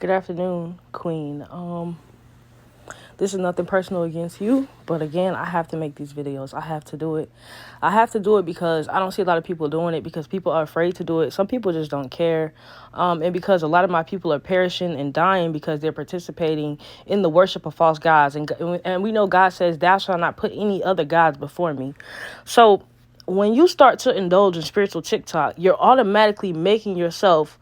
Good afternoon, Queen. This is nothing personal against you, but again, I have to make these videos. I have to do it. I have to do it because I don't see a lot of people doing it because people are afraid to do it. Some people just don't care. And because a lot of my people are perishing and dying because they're participating in the worship of false gods. And we know God says, thou shalt not put any other gods before me. So when you start to indulge in spiritual TikTok, you're automatically making yourself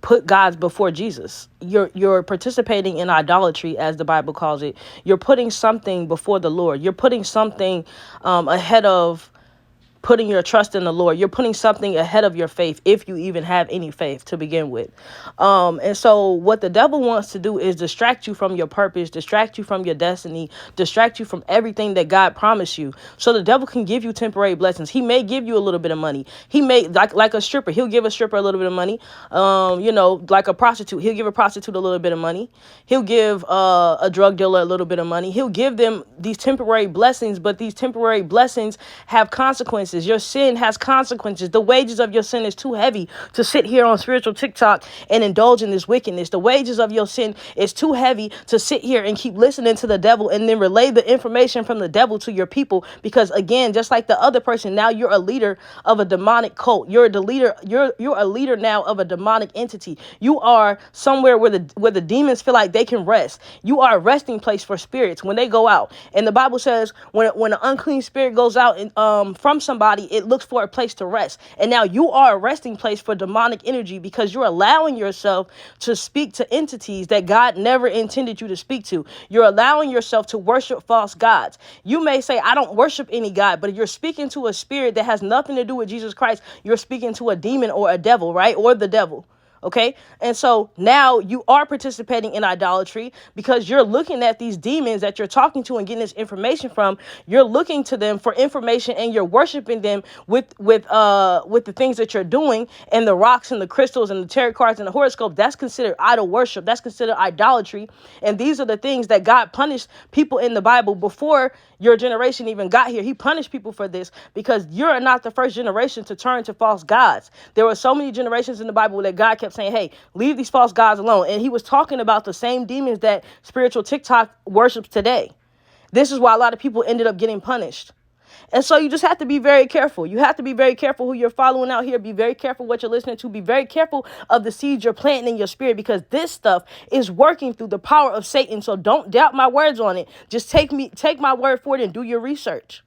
put gods before Jesus. You're participating in idolatry, as the Bible calls it. You're putting something before the Lord. You're putting something ahead of putting your trust in the Lord. You're putting something ahead of your faith, if you even have any faith to begin with. And so what the devil wants to do is distract you from your purpose, distract you from your destiny, distract you from everything that God promised you. So the devil can give you temporary blessings. He may give you a little bit of money. He may, like a stripper, he'll give a stripper a little bit of money. Like a prostitute, he'll give a prostitute a little bit of money. He'll give a drug dealer a little bit of money. He'll give them these temporary blessings, but these temporary blessings have consequences. Your sin has consequences. The wages of your sin is too heavy to sit here on spiritual TikTok and indulge in this wickedness. The wages of your sin is too heavy to sit here and keep listening to the devil and then relay the information from the devil to your people. Because again, just like the other person, now you're a leader of a demonic cult. You're a leader now of a demonic entity. You are somewhere where the demons feel like they can rest. You are a resting place for spirits when they go out. And the Bible says when an unclean spirit goes out from somebody, it looks for a place to rest. And now you are a resting place for demonic energy because you're allowing yourself to speak to entities that God never intended you to speak to. You're allowing yourself to worship false gods. You may say, I don't worship any God, but you're speaking to a spirit that has nothing to do with Jesus Christ. You're speaking to a demon or a devil, right? Or the devil. Okay. And so now you are participating in idolatry because you're looking at these demons that you're talking to and getting this information from. You're looking to them for information and you're worshiping them with the things that you're doing, and the rocks and the crystals and the tarot cards and the horoscope. That's considered idol worship. That's considered idolatry. And these are the things that God punished people in the Bible before your generation even got here. He punished people for this because you're not the first generation to turn to false gods. There were so many generations in the Bible that God kept saying, hey, leave these false gods alone. And he was talking about the same demons that spiritual TikTok worships today. This is why a lot of people ended up getting punished. And so you just have to be very careful. You have to be very careful who you're following out here. Be very careful what you're listening to. Be very careful of the seeds you're planting in your spirit, because this stuff is working through the power of Satan. So don't doubt my words on it. Just take my word for it and do your research.